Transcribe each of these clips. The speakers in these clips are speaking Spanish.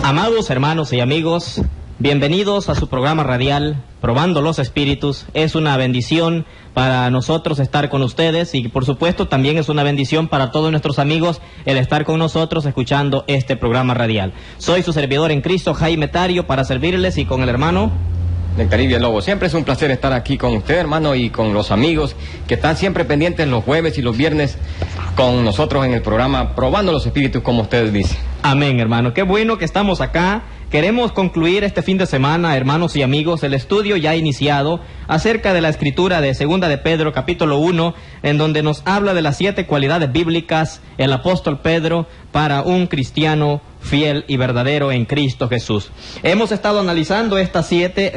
Amados hermanos y amigos, bienvenidos a su programa radial Probando los Espíritus. Es una bendición para nosotros estar con ustedes y por supuesto también es una bendición para todos nuestros amigos el estar con nosotros escuchando este programa radial. Soy su servidor en Cristo, Jaime Tario, para servirles, y con el hermano Néctar Villalobos. Siempre es un placer estar aquí con usted, hermano, y con los amigos que están siempre pendientes los jueves y los viernes con nosotros en el programa Probando los Espíritus, como usted dice. Amén, hermano. Qué bueno que estamos acá. Queremos concluir este fin de semana, hermanos y amigos, el estudio ya iniciado acerca de la escritura de Segunda de Pedro, capítulo 1, en donde nos habla de las 7 cualidades bíblicas el apóstol Pedro para un cristiano fiel y verdadero en Cristo Jesús. Hemos estado analizando estas 7,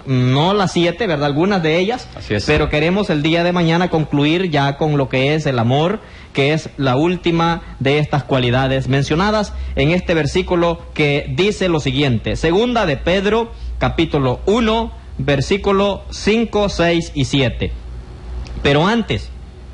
no las 7, ¿verdad? Algunas de ellas. Así es. Pero queremos el día de mañana concluir ya con lo que es el amor, que es la última de estas cualidades mencionadas en este versículo que dice lo siguiente. Segunda de Pedro, capítulo 1, versículo 5, 6 y 7. Pero antes,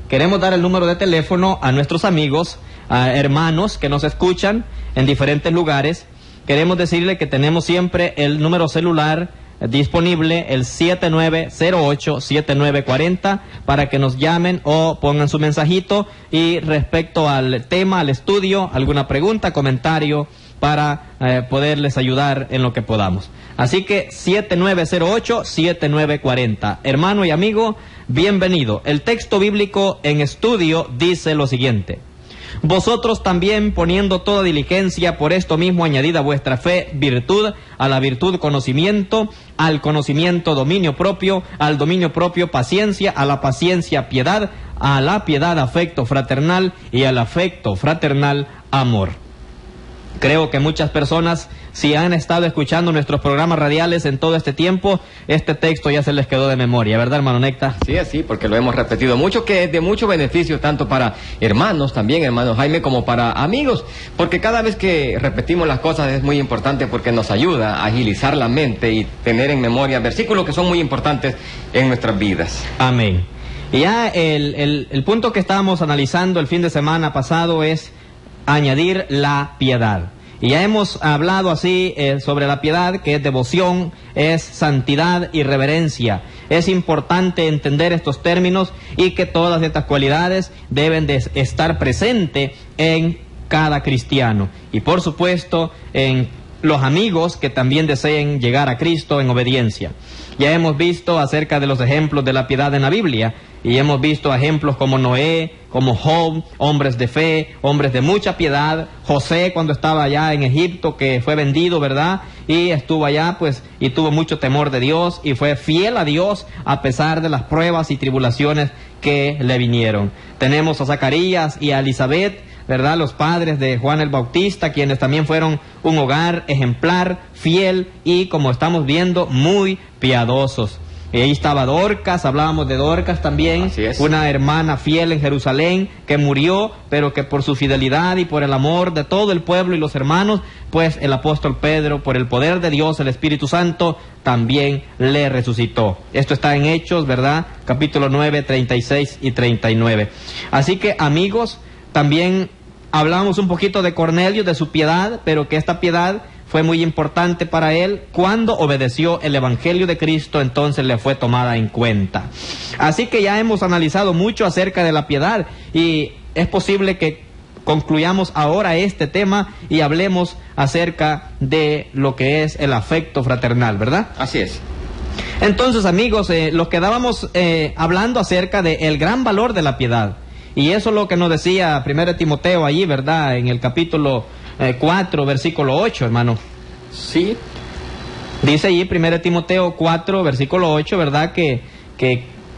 queremos dar el número de teléfono a nuestros amigos, a hermanos que nos escuchan en diferentes lugares. Queremos decirle que tenemos siempre el número celular disponible, el 7908-7940, para que nos llamen o pongan su mensajito, y respecto al tema, al estudio, alguna pregunta, comentario, para poderles ayudar en lo que podamos. Así que 7908-7940. Hermano y amigo, bienvenido. El texto bíblico en estudio dice lo siguiente: vosotros también, poniendo toda diligencia, por esto mismo añadid a vuestra fe virtud, a la virtud conocimiento, al conocimiento dominio propio, al dominio propio paciencia, a la paciencia piedad, a la piedad afecto fraternal, y al afecto fraternal amor. Creo que muchas personas, si han estado escuchando nuestros programas radiales en todo este tiempo, este texto ya se les quedó de memoria, ¿verdad, hermano Néctar? Sí, así, porque lo hemos repetido mucho, que es de mucho beneficio tanto para hermanos también, hermano Jaime, como para amigos, porque cada vez que repetimos las cosas es muy importante, porque nos ayuda a agilizar la mente y tener en memoria versículos que son muy importantes en nuestras vidas. Amén. Y ya el punto que estábamos analizando el fin de semana pasado es añadir la piedad. Y ya hemos hablado así sobre la piedad, que es devoción, es santidad y reverencia. Es importante entender estos términos y que todas estas cualidades deben de estar presentes en cada cristiano. Y por supuesto en los amigos que también deseen llegar a Cristo en obediencia. Ya hemos visto acerca de los ejemplos de la piedad en la Biblia, y hemos visto ejemplos como Noé, como Job, hombres de fe, hombres de mucha piedad. José, cuando estaba allá en Egipto, que fue vendido, ¿verdad? Y estuvo allá, pues, y tuvo mucho temor de Dios, y fue fiel a Dios a pesar de las pruebas y tribulaciones que le vinieron. Tenemos a Zacarías y a Elizabeth, ¿verdad? Los padres de Juan el Bautista, quienes también fueron un hogar ejemplar, fiel y, como estamos viendo, muy piadosos. Y ahí estaba Dorcas, hablábamos de Dorcas también, una hermana fiel en Jerusalén que murió, pero que por su fidelidad y por el amor de todo el pueblo y los hermanos, pues el apóstol Pedro, por el poder de Dios, el Espíritu Santo, también le resucitó. Esto está en Hechos, ¿verdad? Capítulo 9, 36 y 39. Así que, amigos, también hablamos un poquito de Cornelio, de su piedad, pero que esta piedad fue muy importante para él. Cuando obedeció el Evangelio de Cristo, entonces le fue tomada en cuenta. Así que ya hemos analizado mucho acerca de la piedad, y es posible que concluyamos ahora este tema y hablemos acerca de lo que es el afecto fraternal, ¿verdad? Así es. Entonces, amigos, los quedábamos hablando acerca del gran valor de la piedad. Y eso es lo que nos decía 1 Timoteo allí, ¿verdad? En el capítulo 4, versículo 8, hermano. Sí. Dice allí 1 Timoteo 4, versículo 8, ¿verdad? Que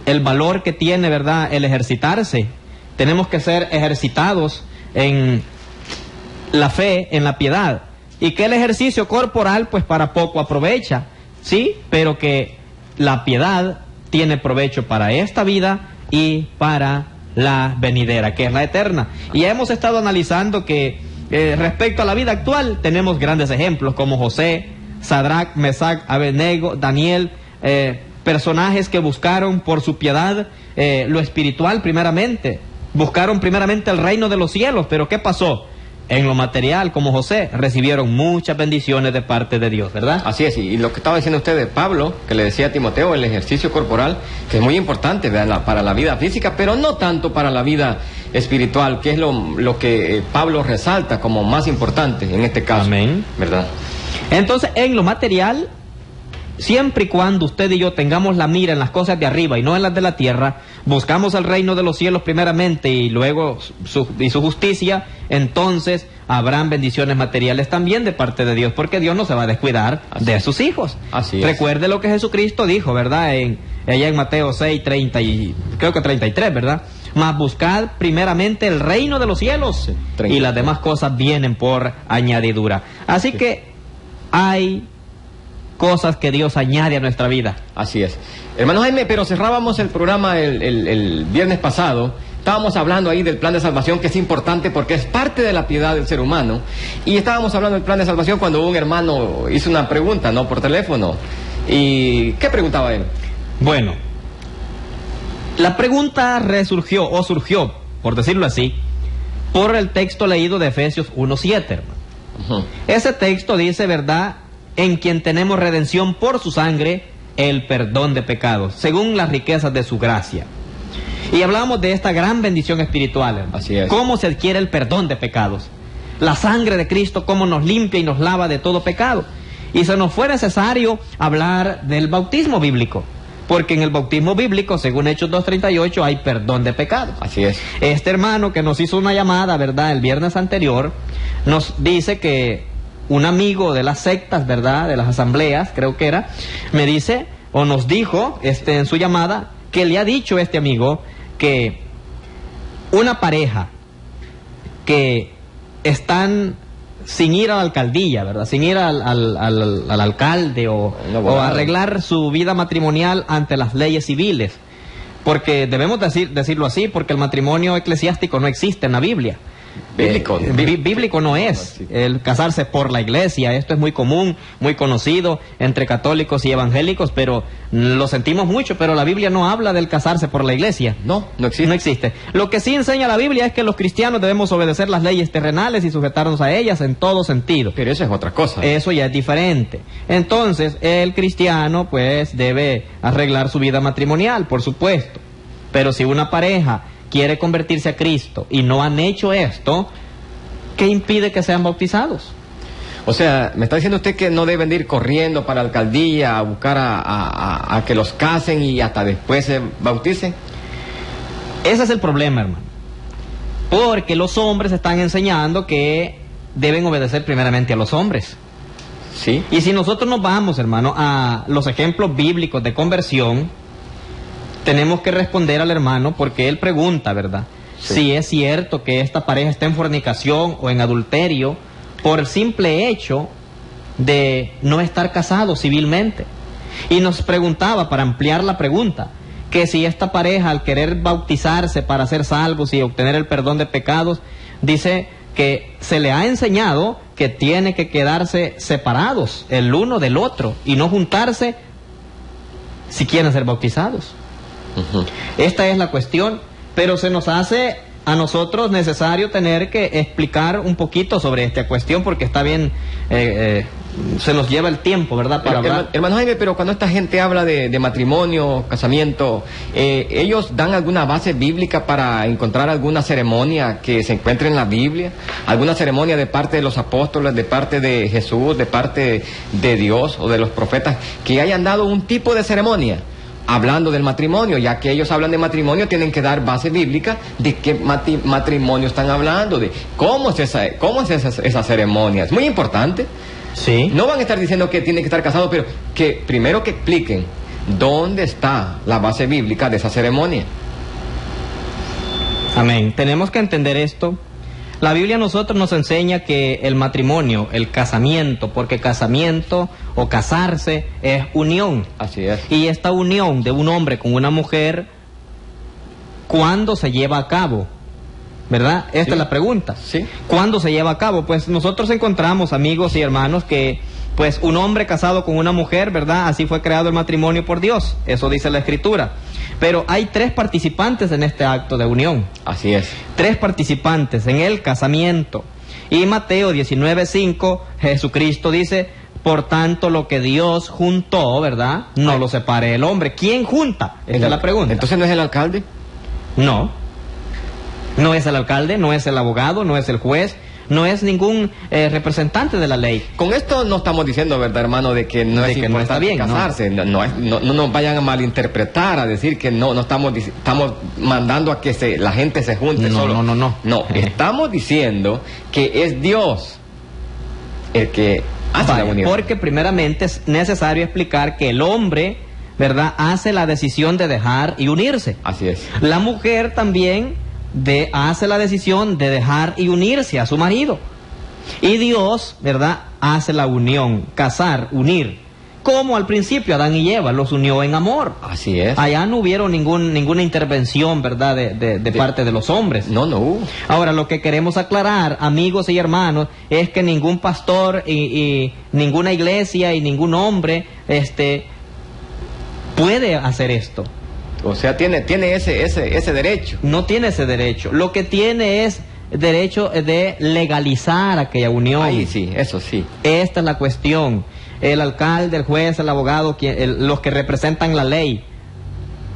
el valor que tiene, ¿verdad? El ejercitarse. Tenemos que ser ejercitados en la fe, en la piedad. Y que el ejercicio corporal, pues para poco aprovecha, ¿sí? Pero que la piedad tiene provecho para esta vida y para la venidera, que es la eterna. Y hemos estado analizando que respecto a la vida actual tenemos grandes ejemplos como José, Sadrach, Mesac, Abednego, Daniel, personajes que buscaron por su piedad lo espiritual primeramente, buscaron primeramente el reino de los cielos. Pero ¿qué pasó? en lo material, como José, recibieron muchas bendiciones de parte de Dios, ¿verdad? Así es, y lo que estaba diciendo usted de Pablo, que le decía a Timoteo, el ejercicio corporal, que es muy importante, ¿verdad?, para la vida física, pero no tanto para la vida espiritual, que es lo que Pablo resalta como más importante en este caso. Amén. ¿Verdad? Entonces, en lo material, siempre y cuando usted y yo tengamos la mira en las cosas de arriba y no en las de la tierra, buscamos el reino de los cielos primeramente y luego su justicia, entonces habrán bendiciones materiales también de parte de Dios, porque Dios no se va a descuidar de sus hijos. Así es. Recuerde lo que Jesucristo dijo, ¿verdad? Allá en Mateo 6, 30 y creo que 33, ¿verdad? Mas buscad primeramente el reino de los cielos, sí, y las demás cosas vienen por añadidura. Así que hay cosas que Dios añade a nuestra vida. Así es. Hermano Jaime, pero cerrábamos el programa el viernes pasado. Estábamos hablando ahí del plan de salvación, que es importante porque es parte de la piedad del ser humano. Y estábamos hablando del plan de salvación cuando un hermano hizo una pregunta, ¿no?, por teléfono. ¿Y qué preguntaba él? Bueno, la pregunta surgió, por decirlo así, por el texto leído de Efesios 1:7, hermano. Ese texto dice, ¿verdad?, en quien tenemos redención por su sangre, el perdón de pecados, según las riquezas de su gracia. Y hablábamos de esta gran bendición espiritual, hermano. Así es. ¿Cómo se adquiere el perdón de pecados? La sangre de Cristo, cómo nos limpia y nos lava de todo pecado. Y se nos fue necesario hablar del bautismo bíblico, porque en el bautismo bíblico, según Hechos 2:38, hay perdón de pecados. Así es. Este hermano que nos hizo una llamada, ¿verdad?, el viernes anterior, nos dice que un amigo de las sectas, ¿verdad?, de las asambleas, creo que era, me dice, o nos dijo en su llamada, que le ha dicho este amigo que una pareja que están sin ir a la alcaldía, ¿verdad?, sin ir al alcalde o arreglar su vida matrimonial ante las leyes civiles, porque debemos decirlo así, porque el matrimonio eclesiástico no existe en la Biblia. Bíblico no es el casarse por la iglesia. Esto es muy común, muy conocido entre católicos y evangélicos, pero lo sentimos mucho, pero la Biblia no habla del casarse por la iglesia. No existe. No existe. Lo que sí enseña la Biblia es que los cristianos debemos obedecer las leyes terrenales y sujetarnos a ellas en todo sentido. Pero eso es otra cosa. Eso ya es diferente. Entonces, el cristiano pues debe arreglar su vida matrimonial, por supuesto. Pero si una pareja quiere convertirse a Cristo y no han hecho esto, ¿qué impide que sean bautizados? O sea, me está diciendo usted que no deben de ir corriendo para la alcaldía a buscar a que los casen y hasta después se bauticen. Ese es el problema, hermano. Porque los hombres están enseñando que deben obedecer primeramente a los hombres. Sí. Y si nosotros nos vamos, hermano, a los ejemplos bíblicos de conversión, tenemos que responder al hermano porque él pregunta, ¿verdad? Sí. Si es cierto que esta pareja está en fornicación o en adulterio por el simple hecho de no estar casados civilmente. Y nos preguntaba, para ampliar la pregunta, que si esta pareja, al querer bautizarse para ser salvos y obtener el perdón de pecados, dice que se le ha enseñado que tiene que quedarse separados el uno del otro y no juntarse si quieren ser bautizados. Esta es la cuestión, pero se nos hace a nosotros necesario tener que explicar un poquito sobre esta cuestión porque está bien, se nos lleva el tiempo, ¿verdad? Para hablar. Hermano Jaime, pero cuando esta gente habla de matrimonio, casamiento, ¿ellos dan alguna base bíblica para encontrar alguna ceremonia que se encuentre en la Biblia? ¿Alguna ceremonia de parte de los apóstoles, de parte de Jesús, de parte de Dios o de los profetas que hayan dado un tipo de ceremonia? Hablando del matrimonio, ya que ellos hablan de matrimonio, tienen que dar base bíblica de qué matrimonio están hablando, de cómo es esa ceremonia. Es muy importante. Sí. No van a estar diciendo que tienen que estar casados, pero que primero que expliquen dónde está la base bíblica de esa ceremonia. Amén. Tenemos que entender esto. La Biblia a nosotros nos enseña que el matrimonio, el casamiento, porque casamiento o casarse es unión. Así es. Y esta unión de un hombre con una mujer, ¿cuándo se lleva a cabo? ¿Verdad? Esta es la pregunta. Sí. ¿Cuándo se lleva a cabo? Pues nosotros encontramos, amigos y hermanos, que pues un hombre casado con una mujer, ¿verdad? Así fue creado el matrimonio por Dios. Eso dice la Escritura. Pero hay 3 participantes en este acto de unión. Así es. 3 participantes en el casamiento. Y Mateo 19:5, Jesucristo dice, por tanto lo que Dios juntó, ¿verdad? No lo separe el hombre. ¿Quién junta? Esa es la pregunta. ¿Entonces no es el alcalde? No. No es el alcalde, no es el abogado, no es el juez, no es ningún representante de la ley. Con esto no estamos diciendo, ¿verdad, hermano, de que no es importante no está bien, casarse? No nos vayan a malinterpretar, a decir que no estamos mandando a que la gente se junte solo. No, estamos diciendo que es Dios el que hace la unión. Porque primeramente es necesario explicar que el hombre, ¿verdad?, hace la decisión de dejar y unirse. Así es. La mujer también hace la decisión de dejar y unirse a su marido. Y Dios, ¿verdad?, hace la unión, casar, unir. Como al principio Adán y Eva los unió en amor. Así es. Allá no hubieron ninguna intervención, ¿verdad?, de parte de los hombres. No hubo. Ahora, lo que queremos aclarar, amigos y hermanos, es que ningún pastor y ninguna iglesia y ningún hombre puede hacer esto. O sea, tiene ese derecho. No tiene ese derecho. Lo que tiene es derecho de legalizar aquella unión. Ahí sí, eso sí. Esta es la cuestión. El alcalde, el juez, el abogado, los que representan la ley.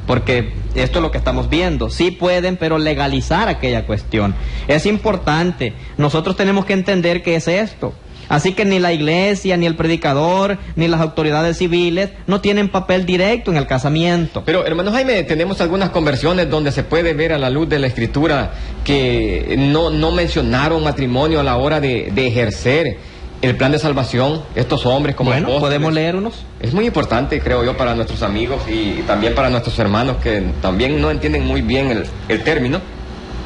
Porque esto es lo que estamos viendo. Sí pueden, pero legalizar aquella cuestión. Es importante. Nosotros tenemos que entender qué es esto. Así que ni la iglesia, ni el predicador, ni las autoridades civiles no tienen papel directo en el casamiento. Pero, hermano Jaime, tenemos algunas conversiones donde se puede ver a la luz de la Escritura que no mencionaron matrimonio a la hora de ejercer el plan de salvación, estos hombres como apóstoles. ¿Podemos leer unos? Es muy importante, creo yo, para nuestros amigos y también para nuestros hermanos que también no entienden muy bien el término.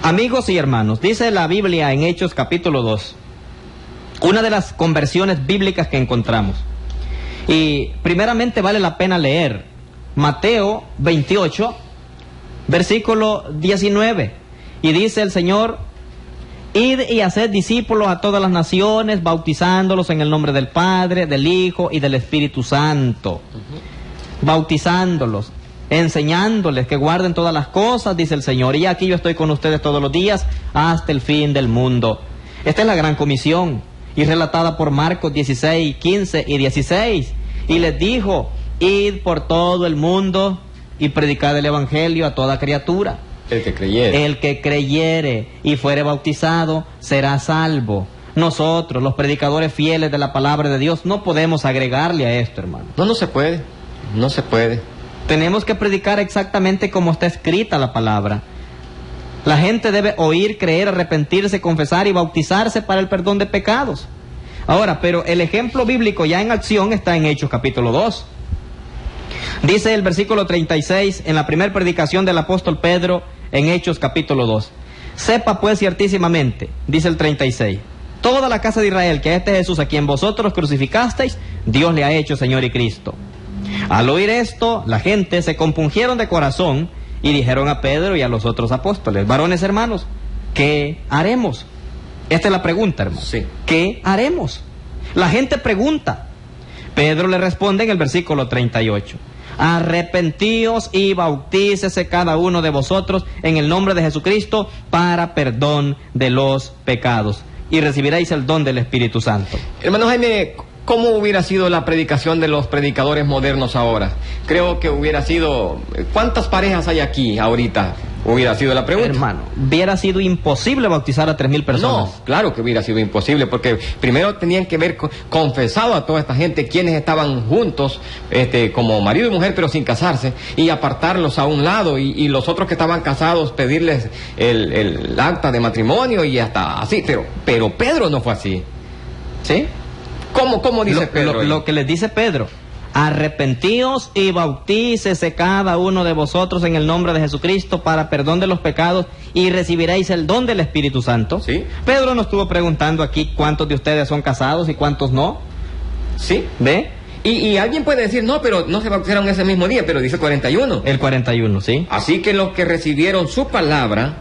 Amigos y hermanos, dice la Biblia en Hechos capítulo 2, una de las conversiones bíblicas que encontramos. Y primeramente vale la pena leer Mateo 28, versículo 19. Y dice el Señor: id y haced discípulos a todas las naciones, bautizándolos en el nombre del Padre, del Hijo y del Espíritu Santo. Bautizándolos, enseñándoles que guarden todas las cosas, dice el Señor. Y aquí yo estoy con ustedes todos los días hasta el fin del mundo. Esta es la gran comisión, y relatada por Marcos 16, 15 y 16. Y les dijo: id por todo el mundo y predicad el Evangelio a toda criatura. El que creyere. El que creyere y fuere bautizado será salvo. Nosotros, los predicadores fieles de la palabra de Dios, no podemos agregarle a esto, hermano. No se puede. No se puede. Tenemos que predicar exactamente como está escrita la palabra. La gente debe oír, creer, arrepentirse, confesar y bautizarse para el perdón de pecados. Ahora, pero el ejemplo bíblico ya en acción está en Hechos capítulo 2. Dice el versículo 36 en la primera predicación del apóstol Pedro en Hechos capítulo 2. Sepa pues ciertísimamente, dice el 36, toda la casa de Israel que a este Jesús a quien vosotros crucificasteis, Dios le ha hecho Señor y Cristo. Al oír esto, la gente se compungieron de corazón y dijeron a Pedro y a los otros apóstoles: varones hermanos, ¿qué haremos? Esta es la pregunta, hermano. Sí. ¿Qué haremos? La gente pregunta. Pedro le responde en el versículo 38. Arrepentíos y bautícese cada uno de vosotros en el nombre de Jesucristo para perdón de los pecados, y recibiréis el don del Espíritu Santo. Hermano Jaime, ¿cómo hubiera sido la predicación de los predicadores modernos ahora? Creo que hubiera sido... ¿Cuántas parejas hay aquí ahorita? Hubiera sido la pregunta. Hermano, hubiera sido imposible bautizar a 3,000 personas. No, claro que hubiera sido imposible, porque primero tenían que ver confesado a toda esta gente quienes estaban juntos, como marido y mujer, pero sin casarse, y apartarlos a un lado, y los otros que estaban casados pedirles el acta de matrimonio y hasta así, pero Pedro no fue así. ¿Sí? ¿Cómo dice Pedro? Lo que les dice Pedro: arrepentíos y bautícese cada uno de vosotros en el nombre de Jesucristo para perdón de los pecados y recibiréis el don del Espíritu Santo. Sí. Pedro nos estuvo preguntando aquí cuántos de ustedes son casados y cuántos no. Sí. ¿Ve? Y alguien puede decir: no, pero no se bautizaron ese mismo día, pero dice 41. El 41, sí. Así que los que recibieron su palabra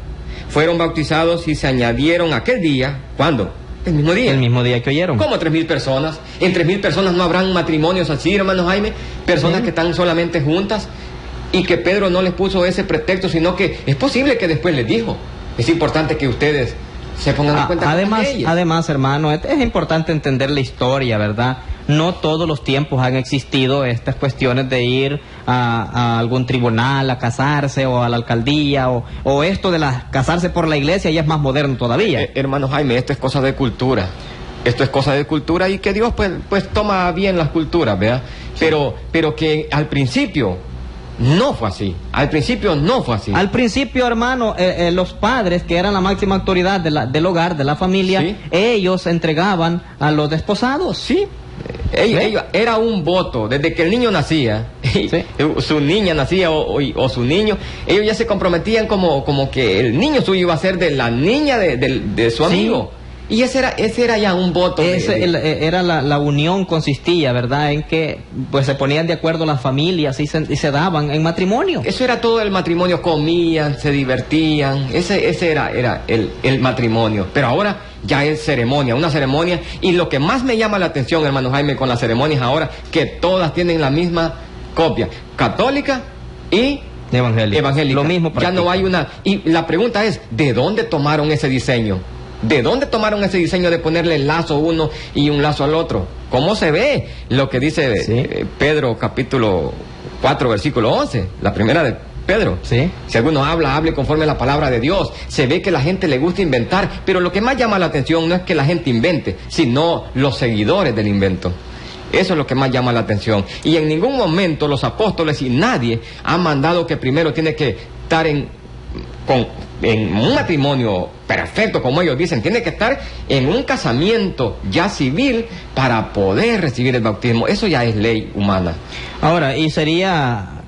fueron bautizados y se añadieron aquel día. ¿Cuándo? El mismo día. El mismo día que oyeron. ¿Cómo 3,000 personas? En 3,000 personas no habrán matrimonios así, hermano Jaime. Personas que están solamente juntas, y que Pedro no les puso ese pretexto, sino que es posible que después les dijo: es importante que ustedes se pongan en cuenta con las leyes. Además, hermano, es importante entender la historia, ¿verdad? No todos los tiempos han existido estas cuestiones de ir a algún tribunal a casarse, o a la alcaldía, o esto de casarse por la iglesia ya es más moderno todavía. Hermano Jaime, esto es cosa de cultura. Esto es cosa de cultura, y que Dios pues toma bien las culturas, ¿verdad? Sí. Pero que al principio no fue así. Al principio no fue así. Al principio, hermano, los padres, que eran la máxima autoridad del hogar, de la familia, ¿sí?, ellos entregaban a los desposados. Sí. Ellos, era un voto. Desde que el niño nacía, ¿sí?, su niña nacía o su niño, ellos ya se comprometían como que el niño suyo iba a ser de la niña de su amigo. Sí. Y ese era ya un voto. Era la unión, consistía, ¿verdad?, en que pues se ponían de acuerdo las familias y se daban en matrimonio. Eso era todo el matrimonio, comían, se divertían, ese era el matrimonio. Pero ahora ya es ceremonia, una ceremonia, y lo que más me llama la atención, hermano Jaime, con las ceremonias ahora, que todas tienen la misma copia, católica y evangélica. Lo mismo ya no hay una. Y la pregunta es, ¿de dónde tomaron ese diseño? ¿De dónde tomaron ese diseño de ponerle el lazo a uno y un lazo al otro? ¿Cómo se ve lo que dice Pedro capítulo 4 versículo 11? La primera de Pedro. Sí. Si alguno hable conforme a la palabra de Dios. Se ve que la gente le gusta inventar, pero lo que más llama la atención no es que la gente invente, sino los seguidores del invento. Eso es lo que más llama la atención. Y en ningún momento los apóstoles y nadie han mandado que primero tiene que estar en un matrimonio perfecto, como ellos dicen. Tiene que estar en un casamiento ya civil para poder recibir el bautismo. Eso ya es ley humana. Ahora, y sería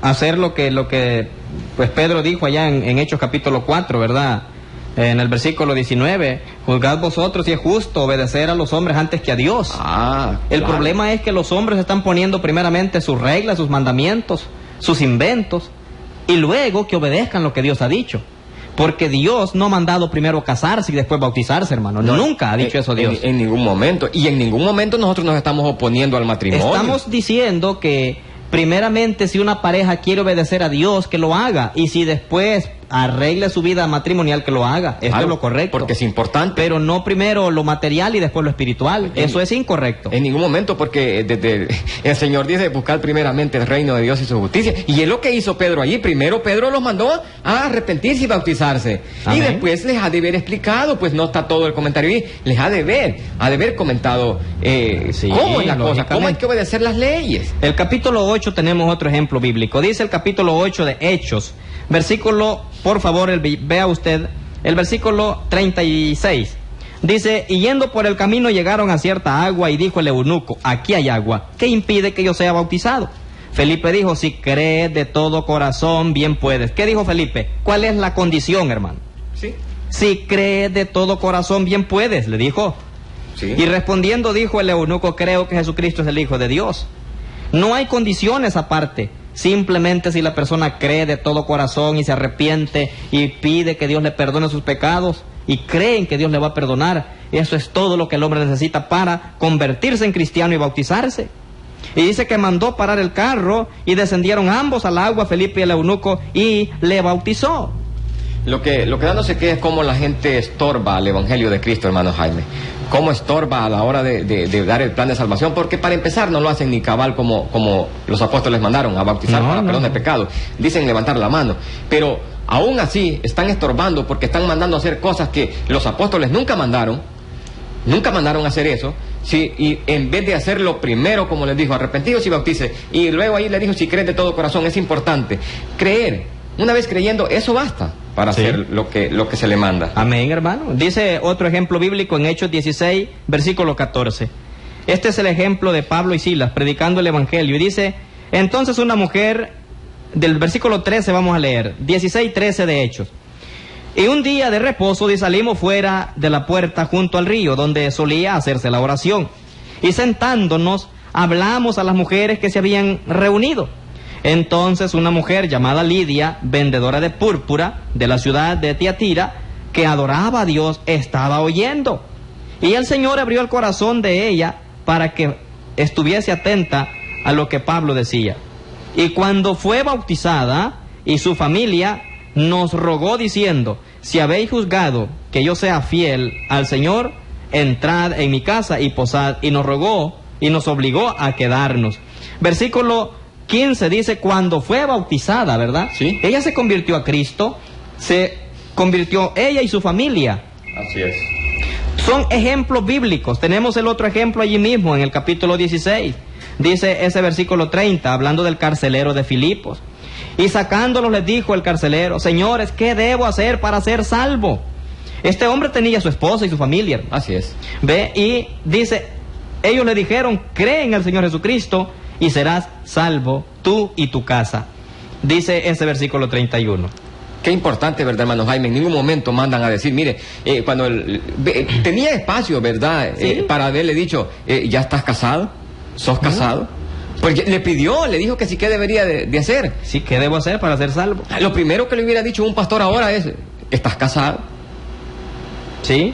hacer lo que pues Pedro dijo allá en Hechos capítulo 4, ¿verdad? En el versículo 19, juzgad vosotros si es justo obedecer a los hombres antes que a Dios. El problema es que los hombres están poniendo primeramente sus reglas, sus mandamientos, sus inventos, y luego que obedezcan lo que Dios ha dicho. Porque Dios no ha mandado primero casarse y después bautizarse, hermano. No, nunca ha dicho eso Dios. En ningún momento. Y en ningún momento nosotros nos estamos oponiendo al matrimonio. Estamos diciendo que primeramente, si una pareja quiere obedecer a Dios, que lo haga. Y si después arregle su vida matrimonial, que lo haga. Esto es lo correcto. Porque es importante. Pero no primero lo material y después lo espiritual. Eso es incorrecto. En ningún momento, porque desde el Señor dice buscar primeramente el reino de Dios y su justicia. Y es lo que hizo Pedro allí. Primero Pedro los mandó a arrepentirse y bautizarse. Amén. Y después les ha de haber explicado, pues no está todo el comentario ahí, les ha de haber comentado cómo es la cosa, cómo hay que obedecer las leyes. El capítulo 8 tenemos otro ejemplo bíblico. Dice el capítulo 8 de Hechos, versículo, por favor, vea usted, el versículo 36. Dice, y yendo por el camino llegaron a cierta agua, y dijo el eunuco, aquí hay agua, ¿qué impide que yo sea bautizado? Felipe dijo, si crees de todo corazón, bien puedes. ¿Qué dijo Felipe? ¿Cuál es la condición, hermano? Sí. Si crees de todo corazón, bien puedes, le dijo. Sí. Y respondiendo dijo el eunuco, creo que Jesucristo es el Hijo de Dios. No hay condiciones aparte. Simplemente si la persona cree de todo corazón y se arrepiente y pide que Dios le perdone sus pecados y creen que Dios le va a perdonar, eso es todo lo que el hombre necesita para convertirse en cristiano y bautizarse. Y dice que mandó parar el carro y descendieron ambos al agua, Felipe y el eunuco, y le bautizó. Lo que da no sé qué es cómo la gente estorba al Evangelio de Cristo, hermano Jaime. Cómo estorba a la hora de dar el plan de salvación, porque para empezar no lo hacen ni cabal como los apóstoles mandaron a bautizar para perdón de pecado. Dicen levantar la mano, pero aún así están estorbando porque están mandando a hacer cosas que los apóstoles nunca mandaron a hacer eso. Sí, y en vez de hacerlo primero, como les dijo, arrepentidos y bautice, y luego ahí le dijo, si crees de todo corazón, es importante creer. Una vez creyendo, eso basta para hacer lo que se le manda. Amén, hermano. Dice otro ejemplo bíblico en Hechos 16, versículo 14. Este es el ejemplo de Pablo y Silas predicando el Evangelio. Y dice, entonces una mujer, del versículo 13 vamos a leer, 16:13 de Hechos. Y un día de reposo salimos fuera de la puerta junto al río, donde solía hacerse la oración. Y sentándonos, hablamos a las mujeres que se habían reunido. Entonces una mujer llamada Lidia, vendedora de púrpura de la ciudad de Tiatira, que adoraba a Dios, estaba oyendo. Y el Señor abrió el corazón de ella para que estuviese atenta a lo que Pablo decía. Y cuando fue bautizada y su familia nos rogó diciendo, si habéis juzgado que yo sea fiel al Señor, entrad en mi casa y posad. Y nos rogó y nos obligó a quedarnos. Versículo 15 dice, cuando fue bautizada, ¿verdad? Sí. Ella se convirtió a Cristo, se convirtió ella y su familia. Así es. Son ejemplos bíblicos. Tenemos el otro ejemplo allí mismo en el capítulo 16. Dice ese versículo 30, hablando del carcelero de Filipos. Y sacándolos les dijo el carcelero, señores, ¿qué debo hacer para ser salvo? Este hombre tenía a su esposa y su familia. Así es. Ve, y dice, ellos le dijeron, cree en el Señor Jesucristo y serás salvo tú y tu casa. Dice ese versículo 31. Qué importante, ¿verdad, hermano Jaime? En ningún momento mandan a decir, mire, cuando tenía espacio, ¿verdad? ¿Sí? Para haberle dicho, ¿ya estás casado? ¿Sos casado? Pues le pidió, le dijo que sí, ¿qué debería de hacer? Sí, ¿qué debo hacer para ser salvo? Lo primero que le hubiera dicho un pastor ahora es, ¿estás casado? Sí.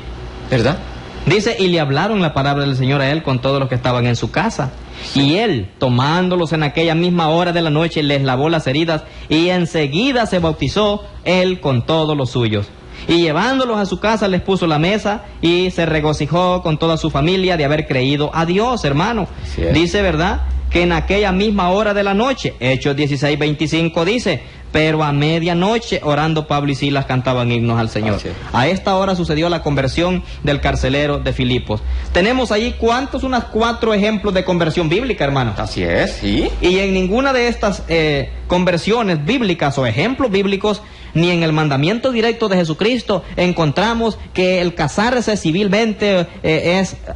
¿Verdad? Dice, y le hablaron la palabra del Señor a él con todos los que estaban en su casa. Y él, tomándolos en aquella misma hora de la noche, les lavó las heridas y enseguida se bautizó él con todos los suyos. Y llevándolos a su casa les puso la mesa y se regocijó con toda su familia de haber creído a Dios, hermano. Dice, ¿verdad?, que en aquella misma hora de la noche, Hechos 16:25 dice, pero a medianoche orando Pablo y Silas cantaban himnos al Señor. A esta hora sucedió la conversión del carcelero de Filipos. Tenemos allí, ¿cuántos? Unas 4 ejemplos de conversión bíblica, hermano. Así es, sí. Y en ninguna de estas conversiones bíblicas o ejemplos bíblicos, ni en el mandamiento directo de Jesucristo, encontramos que el casarse civilmente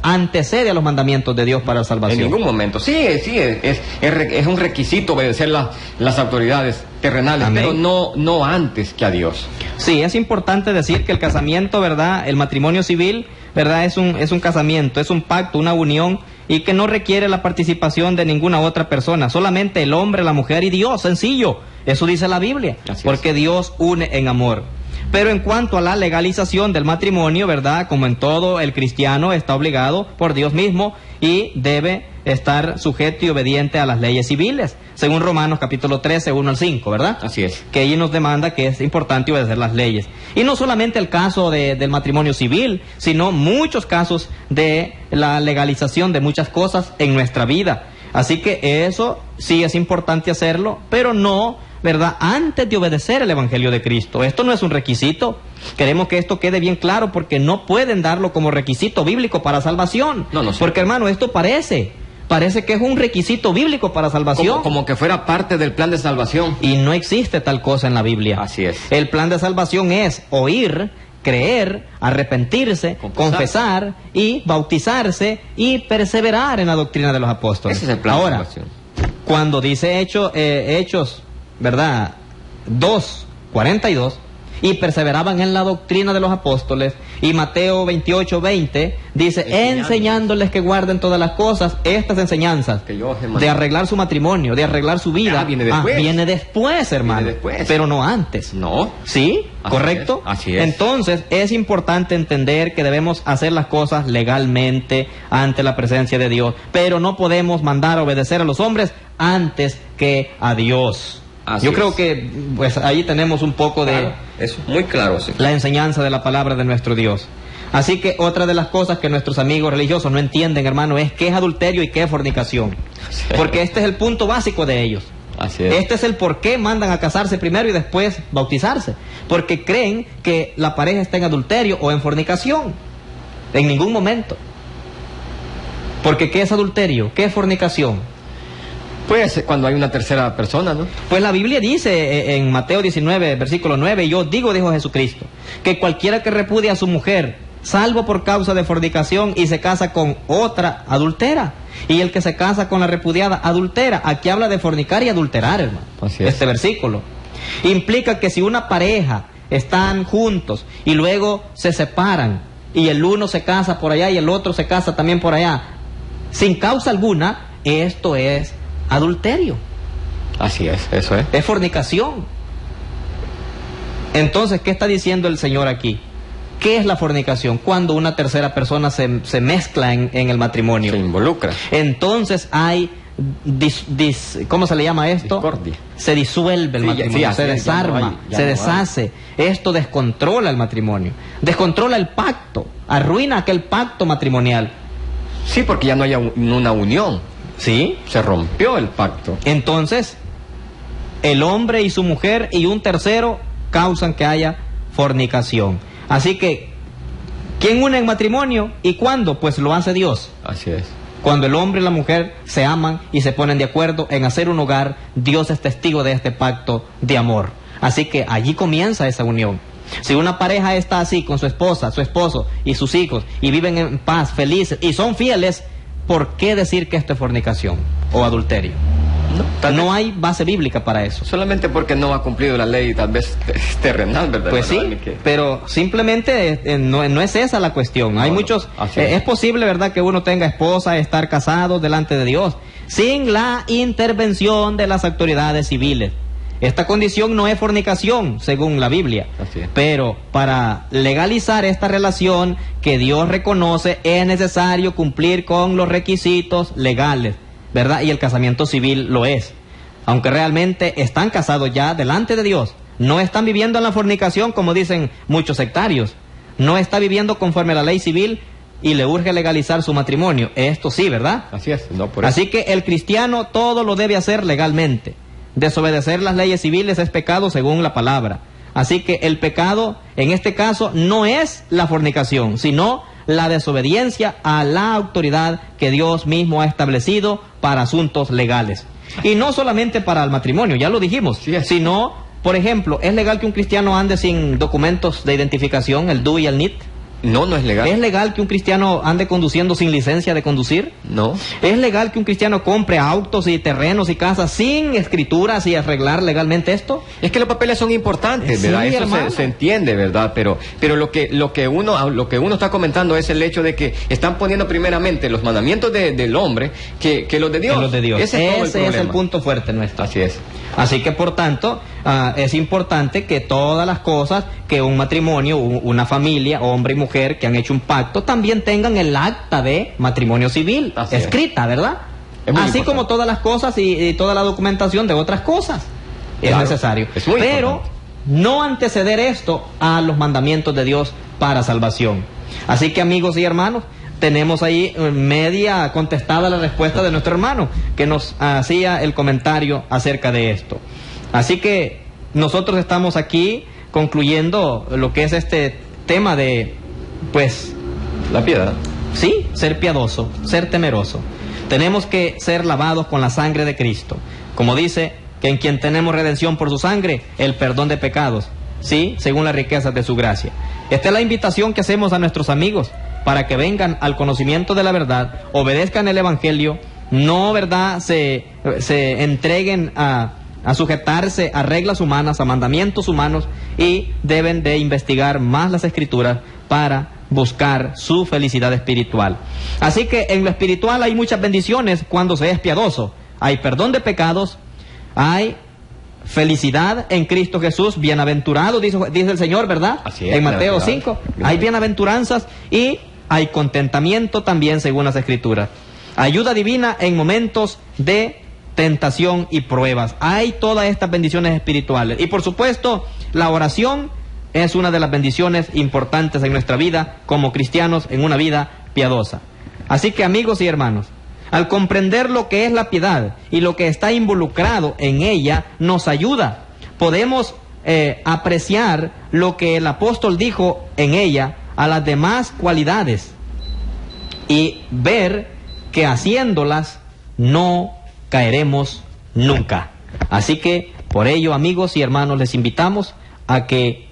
antecede a los mandamientos de Dios para la salvación. En ningún momento. Sí, es un requisito obedecer las autoridades terrenales. Amén. Pero no antes que a Dios. Sí, es importante decir que el casamiento, ¿verdad?, el matrimonio civil, ¿verdad?, es un casamiento, es un pacto, una unión, y que no requiere la participación de ninguna otra persona, solamente el hombre, la mujer y Dios, sencillo. Eso dice la Biblia, porque Dios une en amor. Pero en cuanto a la legalización del matrimonio, ¿verdad?, como en todo, el cristiano está obligado por Dios mismo y debe estar sujeto y obediente a las leyes civiles, según Romanos capítulo 13, 1 al 5, ¿verdad? Así es. Que allí nos demanda que es importante obedecer las leyes. Y no solamente el caso del matrimonio civil, sino muchos casos de la legalización de muchas cosas en nuestra vida. Así que eso sí es importante hacerlo, pero no, ¿verdad?, antes de obedecer el Evangelio de Cristo. Esto no es un requisito. Queremos que esto quede bien claro, porque no pueden darlo como requisito bíblico para salvación. No, porque, hermano, esto parece que es un requisito bíblico para salvación. Como que fuera parte del plan de salvación. Y no existe tal cosa en la Biblia. Así es. El plan de salvación es oír, creer, arrepentirse, confesar y bautizarse y perseverar en la doctrina de los apóstoles. Ese es el plan Ahora, de salvación. Cuando dice Hechos, ¿verdad?, 2:42, y perseveraban en la doctrina de los apóstoles, y Mateo 28:20 dice, enseñándoles que guarden todas las cosas, estas enseñanzas de arreglar su matrimonio, de arreglar su vida. Viene después, hermano. Viene después. Pero no antes. No. ¿Sí? Así ¿Correcto? Es. Así es. Entonces es importante entender que debemos hacer las cosas legalmente ante la presencia de Dios, pero no podemos mandar a obedecer a los hombres antes que a Dios. Yo creo que pues ahí tenemos un poco de eso, muy claro, sí, la enseñanza de la palabra de nuestro Dios. Así que otra de las cosas que nuestros amigos religiosos no entienden, hermano, es qué es adulterio y qué es fornicación. Sí. Porque este es el punto básico de ellos. Así es. Este es el por qué mandan a casarse primero y después bautizarse. Porque creen que la pareja está en adulterio o en fornicación. En ningún momento. Porque ¿qué es adulterio? ¿Qué es fornicación? Pues cuando hay una tercera persona, ¿no? Pues la Biblia dice en Mateo 19, versículo 9, yo digo, dijo Jesucristo, que cualquiera que repudie a su mujer, salvo por causa de fornicación, y se casa con otra, adultera. Y el que se casa con la repudiada, adultera. Aquí habla de fornicar y adulterar, hermano. Así es. Este versículo implica que si una pareja están juntos y luego se separan, y el uno se casa por allá y el otro se casa también por allá, sin causa alguna, esto es adulterio. Así es, eso es. Es fornicación. Entonces, ¿qué está diciendo el Señor aquí? ¿Qué es la fornicación? Cuando una tercera persona se mezcla en el matrimonio. Se involucra. Entonces hay ¿cómo se le llama esto? Discordia. Se disuelve el matrimonio, se desarma, se deshace. Esto descontrola el matrimonio, descontrola el pacto, arruina aquel pacto matrimonial. Sí, porque ya no hay una unión. ¿Sí? Se rompió el pacto. Entonces, el hombre y su mujer y un tercero causan que haya fornicación. Así que, ¿quién une en matrimonio y cuándo? Pues lo hace Dios. Así es. Cuando el hombre y la mujer se aman y se ponen de acuerdo en hacer un hogar, Dios es testigo de este pacto de amor. Así que allí comienza esa unión. Si una pareja está así con su esposa, su esposo y sus hijos y viven en paz, felices y son fieles, ¿por qué decir que esto es fornicación o adulterio? No hay base bíblica para eso. Solamente porque no ha cumplido la ley, tal vez terrenal, ¿verdad? Pues sí, pero simplemente no es esa la cuestión. Hay muchos. Es posible, ¿verdad?, que uno tenga esposa, estar casado delante de Dios, sin la intervención de las autoridades civiles. Esta condición no es fornicación, según la Biblia. Así es. Pero para legalizar esta relación que Dios reconoce, es necesario cumplir con los requisitos legales, ¿verdad? Y el casamiento civil lo es. Aunque realmente están casados ya delante de Dios, no están viviendo en la fornicación como dicen muchos sectarios. No está viviendo conforme a la ley civil y le urge legalizar su matrimonio. Esto sí, ¿verdad? Así es, no por eso. Así que el cristiano todo lo debe hacer legalmente. Desobedecer las leyes civiles es pecado según la palabra. Así que el pecado en este caso no es la fornicación, sino la desobediencia a la autoridad que Dios mismo ha establecido para asuntos legales. Y no solamente para el matrimonio, ya lo dijimos, sí, sino, por ejemplo, ¿es legal que un cristiano ande sin documentos de identificación, el DU y el NIT? No, no es legal. ¿Es legal que un cristiano ande conduciendo sin licencia de conducir? No. ¿Es legal que un cristiano compre autos y terrenos y casas sin escrituras y arreglar legalmente esto? Es que los papeles son importantes, ¿verdad? Sí, Eso se entiende, ¿verdad? Pero lo que uno está comentando es el hecho de que están poniendo primeramente los mandamientos del hombre que los de Dios. Los de Dios. Ese es el punto fuerte nuestro. Así es. Así que, por tanto, es importante que todas las cosas que un matrimonio, una familia, hombre y mujer que han hecho un pacto, también tengan el acta de matrimonio civil escrita, ¿verdad? Así como todas las cosas y toda la documentación de otras cosas. Es necesario. Es muy importante. No anteceder esto a los mandamientos de Dios para salvación. Así que, amigos y hermanos, tenemos ahí media contestada la respuesta de nuestro hermano, que nos hacía el comentario acerca de esto. Así que nosotros estamos aquí concluyendo lo que es este tema de, pues, la piedad. Sí, ser piadoso, ser temeroso. Tenemos que ser lavados con la sangre de Cristo. Como dice, que en quien tenemos redención por su sangre, el perdón de pecados, sí, según las riquezas de su gracia. Esta es la invitación que hacemos a nuestros amigos, para que vengan al conocimiento de la verdad, obedezcan el Evangelio, no, ¿verdad?, se entreguen a sujetarse a reglas humanas, a mandamientos humanos, y deben de investigar más las Escrituras para buscar su felicidad espiritual. Así que en lo espiritual hay muchas bendiciones cuando se es piadoso. Hay perdón de pecados, hay felicidad en Cristo Jesús, bienaventurado, dice el Señor, ¿verdad? Así es, en Mateo 5, hay bienaventuranzas y hay contentamiento también según las Escrituras. Ayuda divina en momentos de tentación y pruebas. Hay todas estas bendiciones espirituales. Y por supuesto, la oración es una de las bendiciones importantes en nuestra vida como cristianos, en una vida piadosa. Así que, amigos y hermanos, al comprender lo que es la piedad y lo que está involucrado en ella, nos ayuda. Podemos apreciar lo que el apóstol dijo en ella a las demás cualidades y ver que haciéndolas no caeremos nunca. Así que por ello, amigos y hermanos, les invitamos a que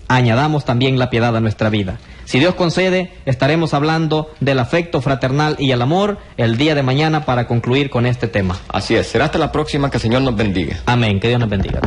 añadamos también la piedad a nuestra vida. Si Dios concede, estaremos hablando del afecto fraternal y el amor el día de mañana para concluir con este tema. Así es, será hasta la próxima, que el Señor nos bendiga. Amén, que Dios nos bendiga.